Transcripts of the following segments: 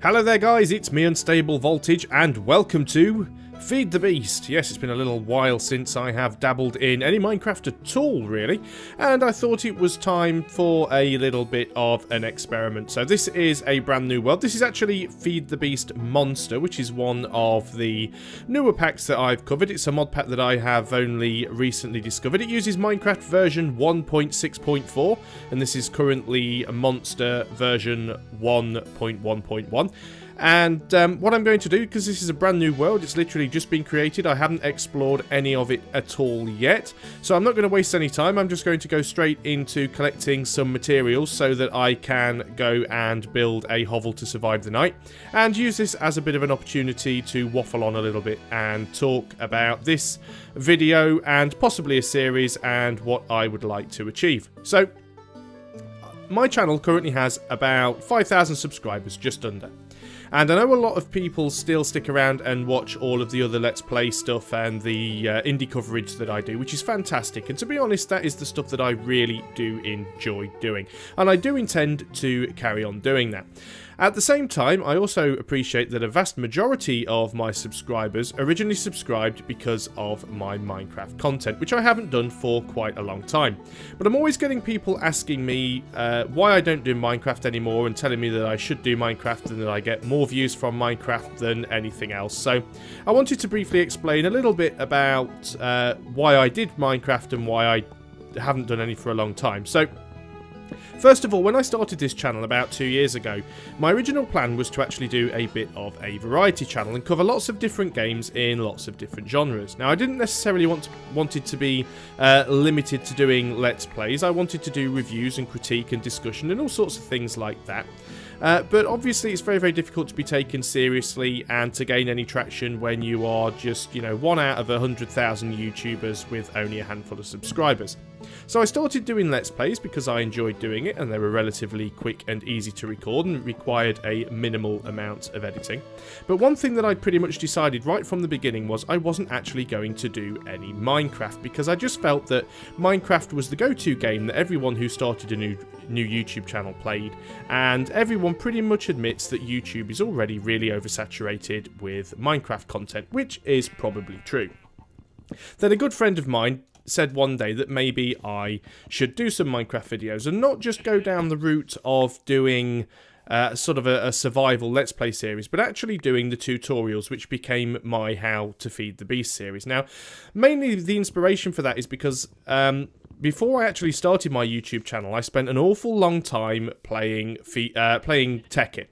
Hello there guys, it's me Unstable Voltage and welcome to Feed the Beast. Yes, it's been a little while since I have dabbled in any Minecraft at all, really, and I thought it was time for a little bit of an experiment. So this is a brand new world. This is actually Feed the Beast Monster, which is one of the newer packs that I've covered. It's a mod pack that I have only recently discovered. It uses Minecraft version 1.6.4, and this is currently Monster version 1.1.1. And what I'm going to do, because this is a brand new world, it's literally just been created, I haven't explored any of it at all yet, so I'm not going to waste any time. I'm just going to go straight into collecting some materials so that I can go and build a hovel to survive the night, and use this as a bit of an opportunity to waffle on a little bit and talk about this video and possibly a series and what I would like to achieve. So, my channel currently has about 5,000 subscribers, just under. And I know a lot of people still stick around and watch all of the other Let's Play stuff and the indie coverage that I do, which is fantastic. And to be honest, that is the stuff that I really do enjoy doing. And I do intend to carry on doing that. At the same time, I also appreciate that a vast majority of my subscribers originally subscribed because of my Minecraft content, which I haven't done for quite a long time. But I'm always getting people asking me why I don't do Minecraft anymore and telling me that I should do Minecraft and that I get more views from Minecraft than anything else. So I wanted to briefly explain a little bit about why I did Minecraft and why I haven't done any for a long time. So, first of all, when I started this channel about 2 years ago, my original plan was to actually do a bit of a variety channel and cover lots of different games in lots of different genres. Now, I didn't necessarily want it to be limited to doing Let's Plays. I wanted to do reviews and critique and discussion and all sorts of things like that. But obviously it's very, very difficult to be taken seriously and to gain any traction when you are just, you know, one out of 100,000 YouTubers with only a handful of subscribers. So I started doing Let's Plays because I enjoyed doing it and they were relatively quick and easy to record and required a minimal amount of editing. But one thing that I pretty much decided right from the beginning was I wasn't actually going to do any Minecraft because I just felt that Minecraft was the go-to game that everyone who started a new YouTube channel played, and everyone pretty much admits that YouTube is already really oversaturated with Minecraft content, which is probably true. Then a good friend of mine said one day that maybe I should do some Minecraft videos and not just go down the route of doing sort of a survival Let's Play series, but actually doing the tutorials, which became my How to Feed the Beast series. Now, mainly the inspiration for that is because before I actually started my YouTube channel, I spent an awful long time playing Tekkit.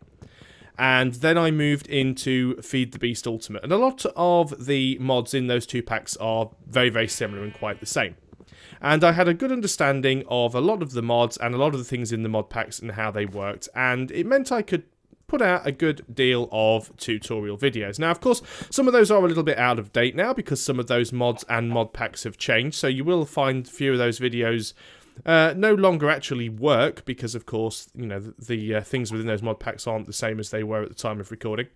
And then I moved into Feed the Beast Ultimate. And a lot of the mods in those two packs are very, very similar and quite the same. And I had a good understanding of a lot of the mods and a lot of the things in the mod packs and how they worked. And it meant I could put out a good deal of tutorial videos. Now, of course, some of those are a little bit out of date now because some of those mods and mod packs have changed. So you will find a few of those videos no longer actually work because, of course, you know, the things within those mod packs aren't the same as they were at the time of recording.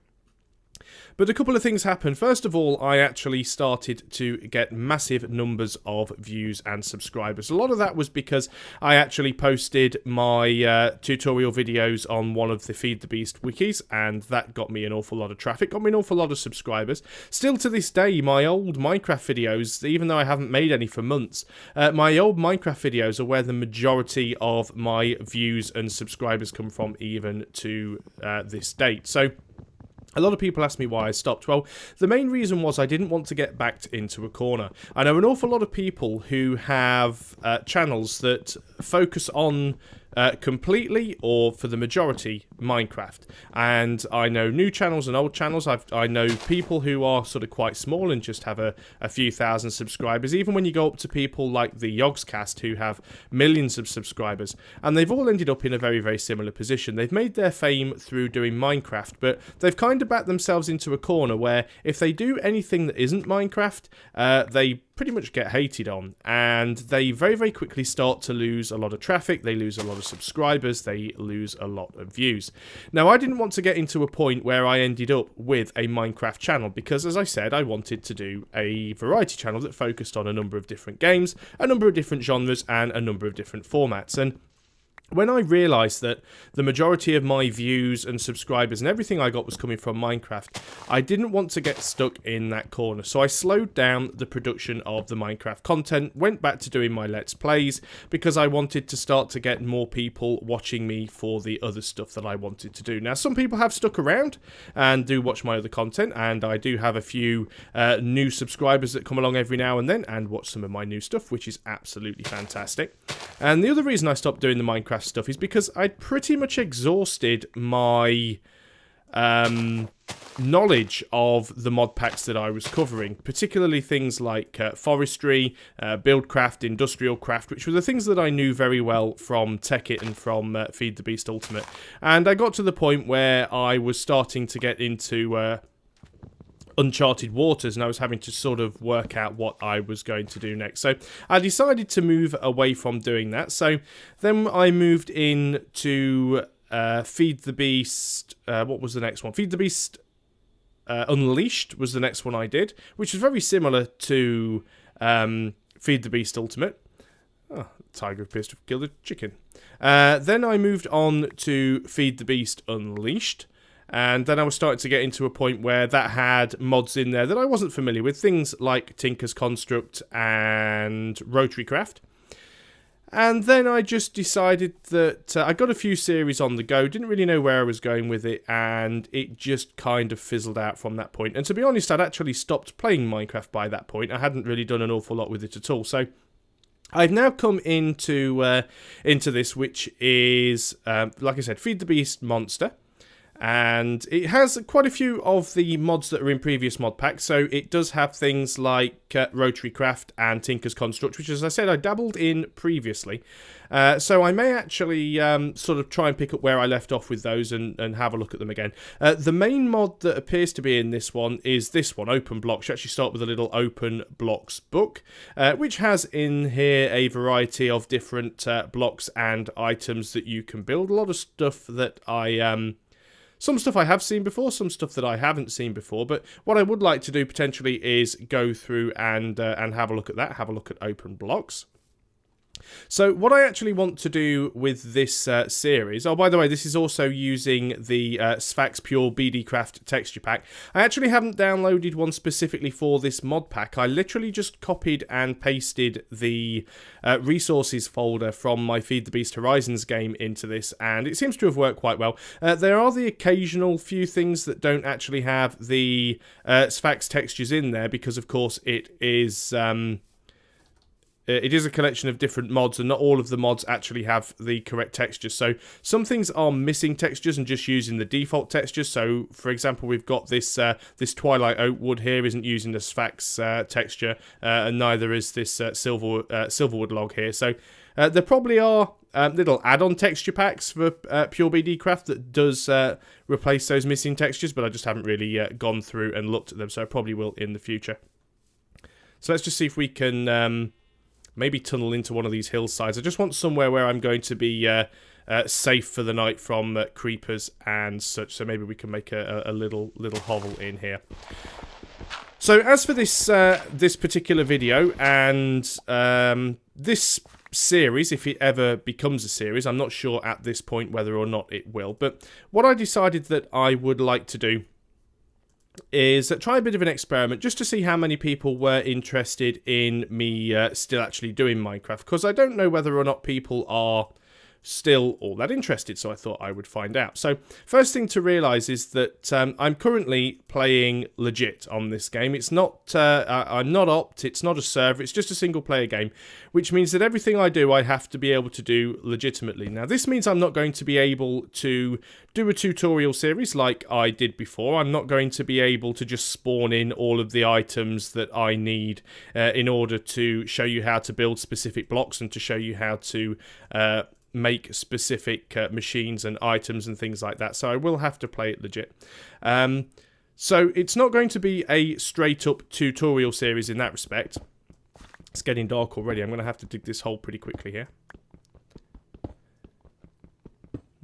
But a couple of things happened. First of all, I actually started to get massive numbers of views and subscribers. A lot of that was because I actually posted my tutorial videos on one of the Feed the Beast wikis, and that got me an awful lot of traffic, got me an awful lot of subscribers. Still to this day, my old Minecraft videos, even though I haven't made any for months, my old Minecraft videos are where the majority of my views and subscribers come from, even to this date. So a lot of people ask me why I stopped. Well, the main reason was I didn't want to get backed into a corner. I know an awful lot of people who have channels that focus on completely, or for the majority, Minecraft. And I know new channels and old channels. I know people who are sort of quite small and just have a few thousand subscribers, even when you go up to people like the Yogscast who have millions of subscribers. And they've all ended up in a very, very similar position. They've made their fame through doing Minecraft, but they've kind of backed themselves into a corner where if they do anything that isn't Minecraft, they pretty much get hated on, and they very, very quickly start to lose a lot of traffic, they lose a lot of subscribers, they lose a lot of views. Now, I didn't want to get into a point where I ended up with a Minecraft channel, because as I said, I wanted to do a variety channel that focused on a number of different games, a number of different genres, and a number of different formats. And when I realised that the majority of my views and subscribers and everything I got was coming from Minecraft, I didn't want to get stuck in that corner. So I slowed down the production of the Minecraft content, went back to doing my Let's Plays, because I wanted to start to get more people watching me for the other stuff that I wanted to do. Now, some people have stuck around and do watch my other content, and I do have a few new subscribers that come along every now and then and watch some of my new stuff, which is absolutely fantastic. And the other reason I stopped doing the Minecraft stuff is because I'd pretty much exhausted my knowledge of the mod packs that I was covering, particularly things like forestry, buildcraft, industrial craft, which were the things that I knew very well from Tekkit and from Feed the Beast Ultimate. And I got to the point where I was starting to get into uncharted waters, and I was having to sort of work out what I was going to do next. So I decided to move away from doing that. So then I moved in to Feed the Beast. What was the next one? Feed the Beast Unleashed was the next one I did, which was very similar to Feed the Beast Ultimate. Oh, the tiger appears to have killed a chicken. Then I moved on to Feed the Beast Unleashed. And then I was starting to get into a point where that had mods in there that I wasn't familiar with. Things like Tinker's Construct and Rotary Craft. And then I just decided that I got a few series on the go, didn't really know where I was going with it, and it just kind of fizzled out from that point. And to be honest, I'd actually stopped playing Minecraft by that point. I hadn't really done an awful lot with it at all. So I've now come into this, which is, like I said, Feed the Beast Monster. And it has quite a few of the mods that are in previous mod packs. So it does have things like Rotary Craft and Tinker's Construct, which, as I said, I dabbled in previously. So I may actually sort of try and pick up where I left off with those and have a look at them again. The main mod that appears to be in this one is this one, Open Blocks. You actually start with a little Open Blocks book, which has in here a variety of different blocks and items that you can build. A lot of stuff that some stuff I have seen before, some stuff that I haven't seen before, but what I would like to do potentially is go through and have a look at that, have a look at Open Blocks. So what I actually want to do with this series, oh, by the way, this is also using the Sphax Pure BDcraft texture pack. I actually haven't downloaded one specifically for this mod pack. I literally just copied and pasted the resources folder from my Feed the Beast Horizons game into this, and it seems to have worked quite well. There are the occasional few things that don't actually have the Sphax textures in there, because of course it is a collection of different mods, and not all of the mods actually have the correct textures. So some things are missing textures and just using the default textures. So, for example, we've got this this Twilight Oak wood here isn't using the Sphax texture, and neither is this Silverwood log here. So there probably are little add-on texture packs for Pure BDcraft that does replace those missing textures, but I just haven't really gone through and looked at them, so I probably will in the future. So let's just see if we can maybe tunnel into one of these hillsides. I just want somewhere where I'm going to be safe for the night from creepers and such. So maybe we can make a little hovel in here. So as for this this particular video and this series, if it ever becomes a series, I'm not sure at this point whether or not it will. But what I decided that I would like to do is try a bit of an experiment just to see how many people were interested in me still actually doing Minecraft, because I don't know whether or not people are still all that interested, so I thought I would find out. So first thing to realise is that I'm currently playing legit on this game. It's not I'm not opt, it's not a server, it's just a single player game, which means that everything I do I have to be able to do legitimately. Now this means I'm not going to be able to do a tutorial series like I did before. I'm not going to be able to just spawn in all of the items that I need in order to show you how to build specific blocks and to show you how to make specific machines and items and things like that. So I will have to play it legit. So it's not going to be a straight up tutorial series in that respect. It's getting dark already. I'm going to have to dig this hole pretty quickly here.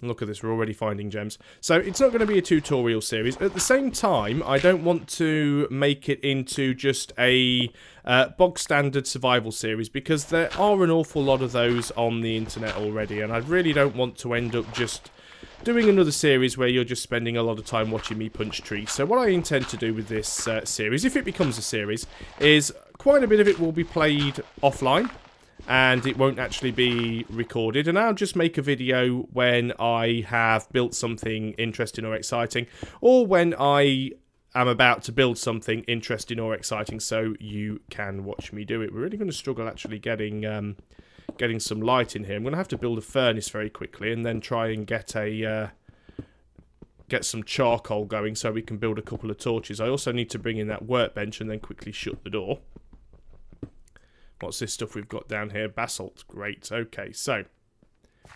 Look at this, we're already finding gems. So it's not going to be a tutorial series. At the same time, I don't want to make it into just a bog standard survival series, because there are an awful lot of those on the internet already, and I really don't want to end up just doing another series where you're just spending a lot of time watching me punch trees. So what I intend to do with this series, if it becomes a series, is quite a bit of it will be played offline, and it won't actually be recorded, and I'll just make a video when I have built something interesting or exciting, or when I am about to build something interesting or exciting, so you can watch me do it. We're really going to struggle actually getting some light in here. I'm going to have to build a furnace very quickly, and then try and get some charcoal going so we can build a couple of torches. I also need to bring in that workbench and then quickly shut the door. What's this stuff we've got down here? Basalt. Great. Okay, so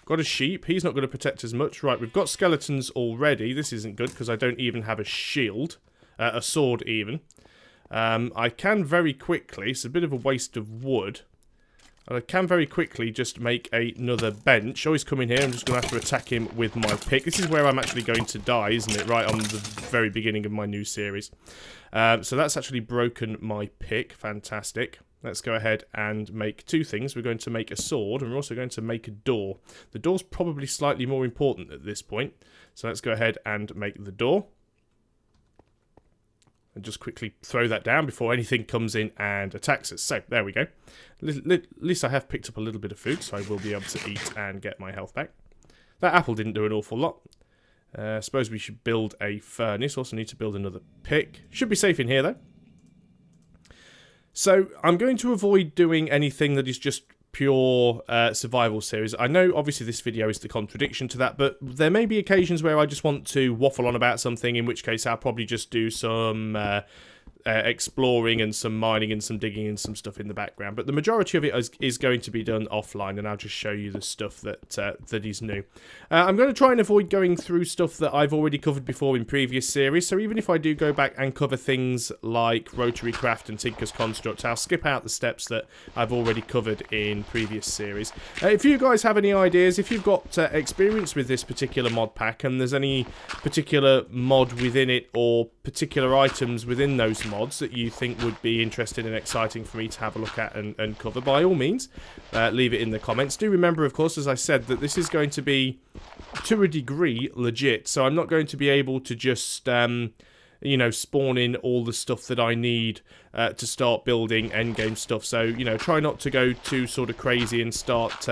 got a sheep. He's not going to protect as much. Right, we've got skeletons already. This isn't good because I don't even have a shield. A sword even. I can very quickly, it's a bit of a waste of wood, I can very quickly just make another bench. Oh, he's coming here. I'm just going to have to attack him with my pick. This is where I'm actually going to die, isn't it? Right on the very beginning of my new series. So that's actually broken my pick. Fantastic. Let's go ahead and make two things. We're going to make a sword, and we're also going to make a door. The door's probably slightly more important at this point. So let's go ahead and make the door. And just quickly throw that down before anything comes in and attacks us. So, there we go. At least I have picked up a little bit of food, so I will be able to eat and get my health back. That apple didn't do an awful lot. I suppose we should build a furnace. Also need to build another pick. Should be safe in here, though. So, I'm going to avoid doing anything that is just pure survival series. I know, obviously, this video is the contradiction to that, but there may be occasions where I just want to waffle on about something, in which case I'll probably just do some exploring and some mining and some digging and some stuff in the background. But the majority of it is going to be done offline, and I'll just show you the stuff that is new. I'm going to try and avoid going through stuff that I've already covered before in previous series, so even if I do go back and cover things like Rotary Craft and Tinker's Construct, I'll skip out the steps that I've already covered in previous series. If you guys have any ideas, if you've got experience with this particular mod pack, and there's any particular mod within it or particular items within those mods that you think would be interesting and exciting for me to have a look at and cover, by all means, leave it in the comments. Do remember, of course, as I said, that this is going to be, to a degree, legit, so I'm not going to be able to just, you know, spawn in all the stuff that I need to start building endgame stuff. So, you know, try not to go too sort of crazy and start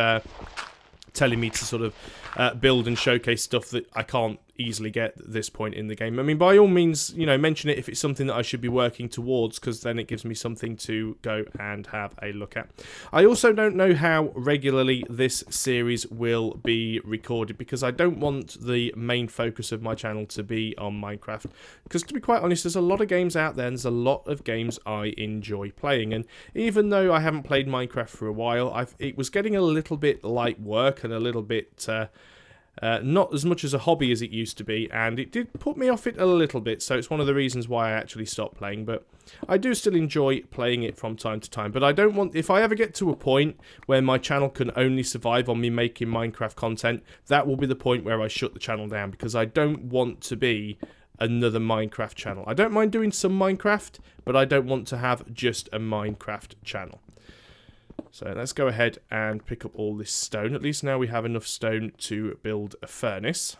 telling me to sort of build and showcase stuff that I can't easily get at this point in the game. I mean, by all means, you know, mention it if it's something that I should be working towards, because then it gives me something to go and have a look at. I also don't know how regularly this series will be recorded, because I don't want the main focus of my channel to be on Minecraft, because to be quite honest, there's a lot of games out there, and there's a lot of games I enjoy playing, and even though I haven't played Minecraft for a while, it was getting a little bit like work and a little bit not as much as a hobby as it used to be, and it did put me off it a little bit, so it's one of the reasons why I actually stopped playing. But I do still enjoy playing it from time to time, but I don't want, if I ever get to a point where my channel can only survive on me making Minecraft content, that will be the point where I shut the channel down, because I don't want to be another Minecraft channel. I don't mind doing some Minecraft, but I don't want to have just a Minecraft channel. So let's go ahead and pick up all this stone. At least now we have enough stone to build a furnace.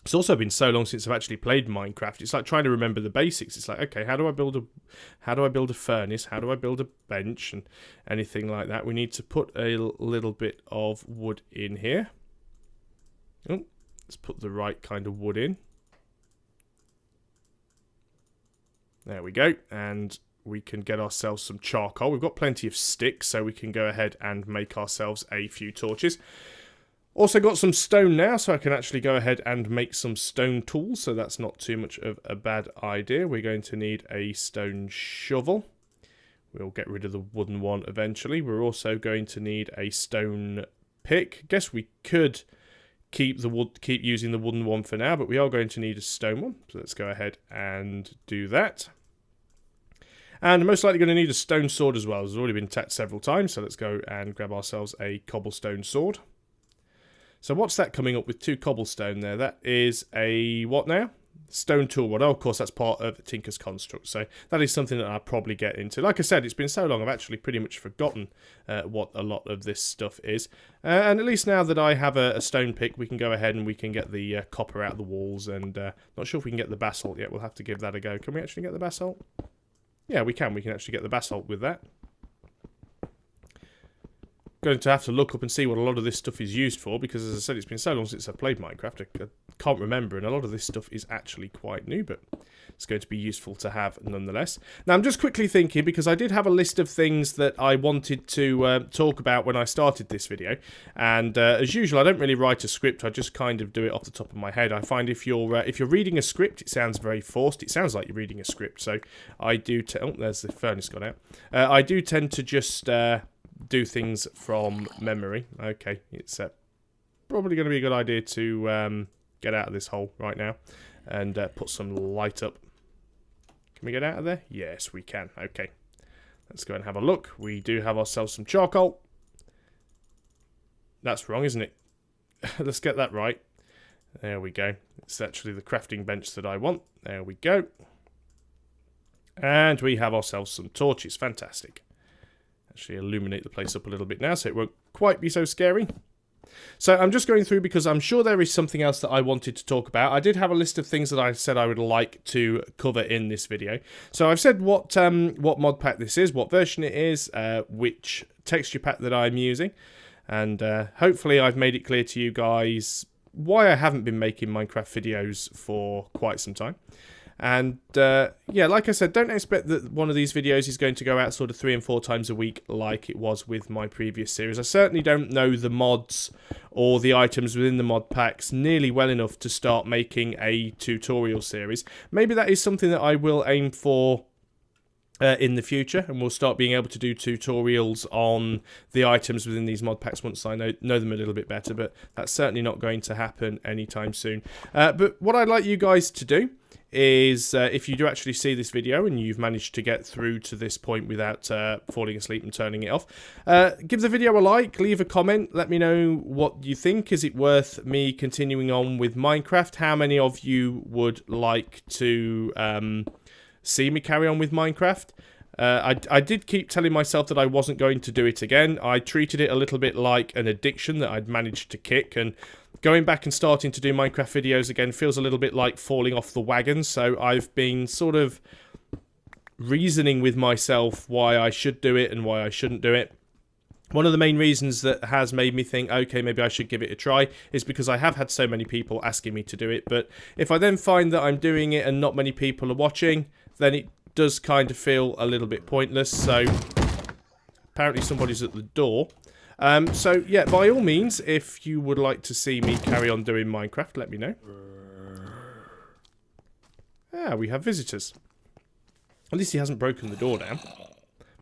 It's also been so long since I've actually played Minecraft. It's like trying to remember the basics. It's like, okay, how do I build a furnace? How do I build a bench and anything like that? We need to put a little bit of wood in here. Oh, let's put the right kind of wood in. There we go. And we can get ourselves some charcoal. We've got plenty of sticks, so we can go ahead and make ourselves a few torches. Also got some stone now, so I can actually go ahead and make some stone tools, so that's not too much of a bad idea. We're going to need a stone shovel. We'll get rid of the wooden one eventually. We're also going to need a stone pick. Guess we could keep using the wooden one for now, but we are going to need a stone one. So let's go ahead and do that. And most likely going to need a stone sword as well. It's already been tapped several times, so let's go and grab ourselves a cobblestone sword. So what's that coming up with 2 cobblestone there? That is a what now? Stone tool rod. Oh, of course, that's part of Tinker's Construct. So that is something that I'll probably get into. Like I said, it's been so long, I've actually pretty much forgotten what a lot of this stuff is. And at least now that I have a stone pick, we can go ahead and we can get the copper out of the walls. And not sure if we can get the basalt yet. We'll have to give that a go. Can we actually get the basalt? Yeah, we can. We can actually get the basalt with that. Going to have to look up and see what a lot of this stuff is used for, because as I said, it's been so long since I played Minecraft, I can't remember, and a lot of this stuff is actually quite new, but it's going to be useful to have nonetheless. Now, I'm just quickly thinking, because I did have a list of things that I wanted to talk about when I started this video, and as usual, I don't really write a script, I just kind of do it off the top of my head. I find if you're reading a script, it sounds very forced. It sounds like you're reading a script, so I do... Oh, there's the furnace gone out. I do tend to just... do things from memory. Okay, it's probably going to be a good idea to get out of this hole right now and put some light up. Can we get out of there? Yes, we can. Okay, let's go and have a look. We do have ourselves some charcoal. That's wrong, isn't it? Let's get that right. There we go. It's actually the crafting bench that I want. There we go. And we have ourselves some torches. Fantastic. Actually illuminate the place up a little bit now so it won't quite be so scary. So I'm just going through because I'm sure there is something else that I wanted to talk about. I did have a list of things that I said I would like to cover in this video. So I've said what mod pack this is, what version it is, which texture pack that I'm using, and hopefully I've made it clear to you guys why I haven't been making Minecraft videos for quite some time. And yeah, like I said, don't expect that one of these videos is going to go out sort of 3 and 4 times a week like it was with my previous series. I certainly don't know the mods or the items within the mod packs nearly well enough to start making a tutorial series. Maybe that is something that I will aim for in the future, and we'll start being able to do tutorials on the items within these mod packs once I know them a little bit better, but that's certainly not going to happen anytime soon. But what I'd like you guys to do is, if you do actually see this video and you've managed to get through to this point without falling asleep and turning it off, give the video a like, leave a comment, let me know what you think. Is it worth me continuing on with Minecraft? How many of you would like to see me carry on with Minecraft? I did keep telling myself that I wasn't going to do it again. I treated it a little bit like an addiction that I'd managed to kick, and going back and starting to do Minecraft videos again feels a little bit like falling off the wagon, so I've been sort of reasoning with myself why I should do it and why I shouldn't do it. One of the main reasons that has made me think, okay, maybe I should give it a try, is because I have had so many people asking me to do it, but if I then find that I'm doing it and not many people are watching, then it does kind of feel a little bit pointless. So apparently somebody's at the door. So yeah, by all means, if you would like to see me carry on doing Minecraft, let me know. Ah, we have visitors. At least he hasn't broken the door down.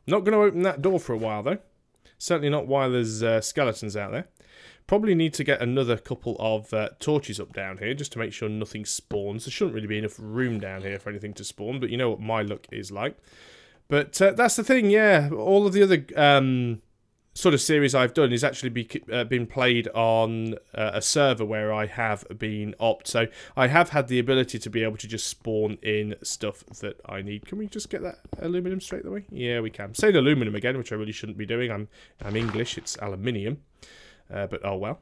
Not going to open that door for a while though. Certainly not while there's skeletons out there. Probably need to get another couple of torches up down here just to make sure nothing spawns. There shouldn't really be enough room down here for anything to spawn, but you know what my luck is like. But that's the thing, yeah. All of the other sort of series I've done is actually been played on a server where I have been opt. So I have had the ability to be able to just spawn in stuff that I need. Can we just get that aluminum straight away? Yeah, we can. Saying aluminum again, which I really shouldn't be doing. I'm English, it's aluminium. But oh well.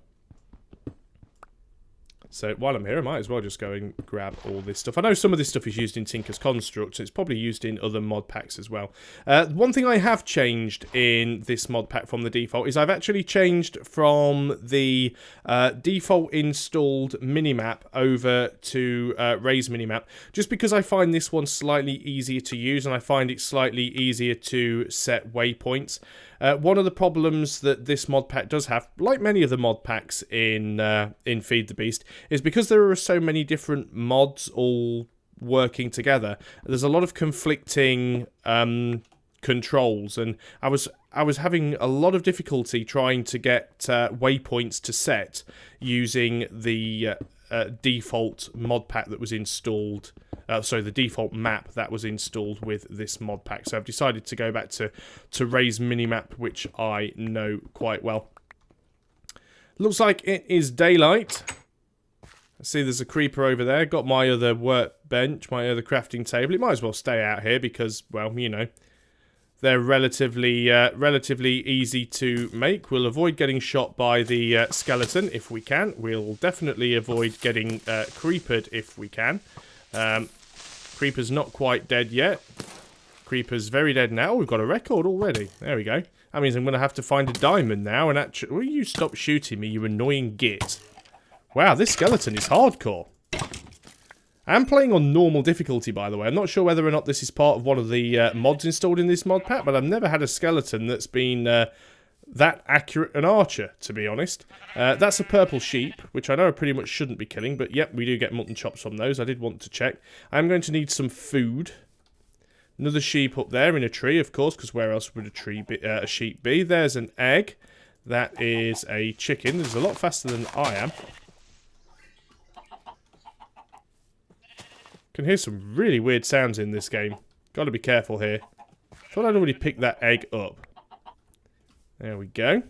So while I'm here, I might as well just go and grab all this stuff. I know some of this stuff is used in Tinker's Construct, so it's probably used in other mod packs as well. One thing I have changed in this mod pack from the default is I've actually changed from the default installed minimap over to Ray's minimap, just because I find this one slightly easier to use and I find it slightly easier to set waypoints. One of the problems that this mod pack does have, like many of the mod packs in Feed the Beast, is because there are so many different mods all working together, there's a lot of conflicting controls, and I was having a lot of difficulty trying to get waypoints to set using the default mod pack that was installed. So the default map that was installed with this mod pack. So I've decided to go back to Ray's minimap, which I know quite well. Looks like it is daylight. I see there's a creeper over there. Got my other workbench, my other crafting table. It might as well stay out here because, well, you know, they're relatively easy to make. We'll avoid getting shot by the skeleton if we can. We'll definitely avoid getting creepered if we can. Creeper's not quite dead yet. Creeper's very dead now. We've got a record already. There we go. That means I'm going to have to find a diamond now. And actually, will you stop shooting me, you annoying git? Wow, this skeleton is hardcore. I'm playing on normal difficulty, by the way. I'm not sure whether or not this is part of one of the mods installed in this mod pack, but I've never had a skeleton that's been that accurate an archer, to be honest. That's a purple sheep, which I know I pretty much shouldn't be killing, but yep, we do get mutton chops from those. I did want to check. I'm going to need some food. Another sheep up there in a tree, of course, because where else would a sheep be? There's an egg. That is a chicken. This is a lot faster than I am. Can hear some really weird sounds in this game. Got to be careful here. Thought I'd already picked that egg up. There we go.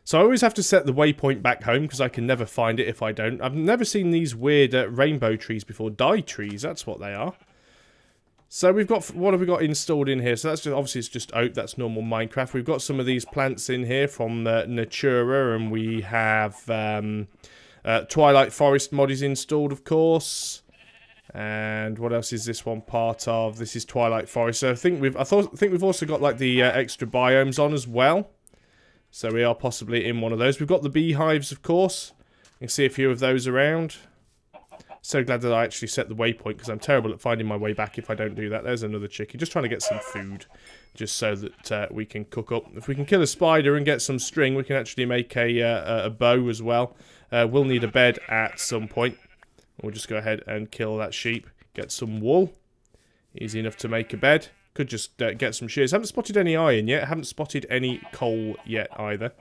So I always have to set the waypoint back home because I can never find it if I don't. I've never seen these weird rainbow trees before. Dye trees, that's what they are. So we've got, what have we got installed in here? So that's just, obviously it's just oak, that's normal Minecraft. We've got some of these plants in here from Natura, and we have Twilight Forest mod is installed, of course. And what else is this one part of? This is Twilight Forest. So I think we've also got like the extra biomes on as well. So we are possibly in one of those. We've got the beehives, of course. You can see a few of those around. So glad that I actually set the waypoint because I'm terrible at finding my way back if I don't do that. There's another chicken. Just trying to get some food just so that we can cook up. If we can kill a spider and get some string, we can actually make a bow as well. We'll need a bed at some point. We'll just go ahead and kill that sheep. Get some wool. Easy enough to make a bed. Could just get some shears. Haven't spotted any iron yet. Haven't spotted any coal yet either.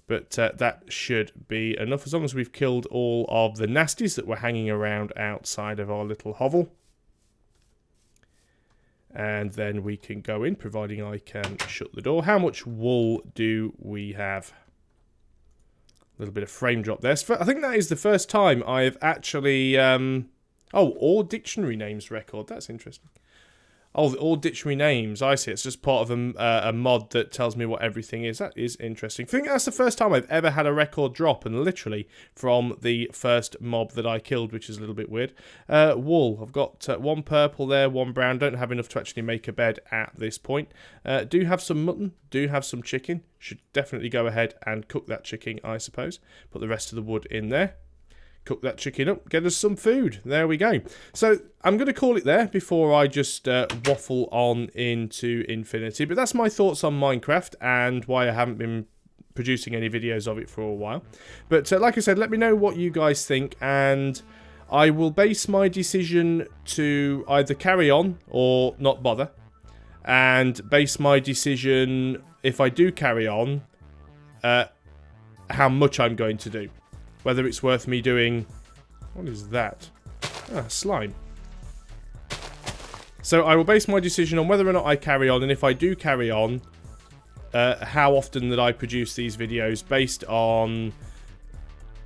But that should be enough as long as we've killed all of the nasties that were hanging around outside of our little hovel. And then we can go in, providing I can shut the door. How much wool do we have? A little bit of frame drop there. So I think that is the first time I've actually... oh, all dictionary names record. That's interesting. Oh, all dictionary names. I see. It's just part of a mod that tells me what everything is. That is interesting. I think that's the first time I've ever had a record drop, and literally from the first mob that I killed, which is a little bit weird. Wool. I've got one purple there, one brown. Don't have enough to actually make a bed at this point. Do have some mutton. Do have some chicken. Should definitely go ahead and cook that chicken, I suppose. Put the rest of the wood in there. Cook that chicken up, get us some food. There we go. So I'm going to call it there before I just waffle on into infinity. But that's my thoughts on Minecraft and why I haven't been producing any videos of it for a while. But like I said, let me know what you guys think, and I will base my decision to either carry on or not bother. And base my decision, if I do carry on, how much I'm going to do. Whether it's worth me doing... What is that? Ah, slime. So I will base my decision on whether or not I carry on, and if I do carry on, how often that I produce these videos based on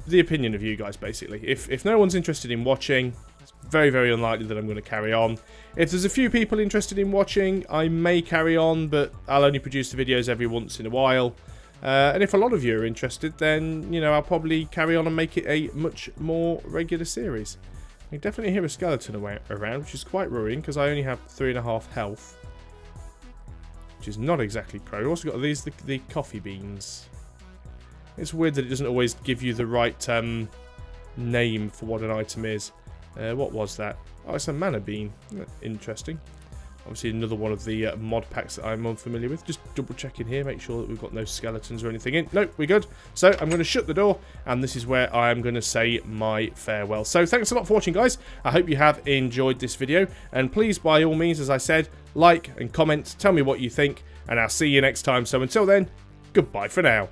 the opinion of you guys, basically. If no one's interested in watching, it's very, very unlikely that I'm going to carry on. If there's a few people interested in watching, I may carry on, but I'll only produce the videos every once in a while. And if a lot of you are interested, then, you know, I'll probably carry on and make it a much more regular series. I can definitely hear a skeleton around, which is quite worrying, because I only have 3.5 health. Which is not exactly pro. I've also got these, the coffee beans. It's weird that it doesn't always give you the right name for what an item is. What was that? Oh, it's a mana bean. Interesting. Obviously another one of the mod packs that I'm unfamiliar with. Just double checking here, make sure that we've got no skeletons or anything in. Nope, we're good. So I'm going to shut the door, and this is where I'm going to say my farewell. So thanks a lot for watching, guys. I hope you have enjoyed this video, and please, by all means, as I said, like and comment, tell me what you think, and I'll see you next time. So until then, goodbye for now.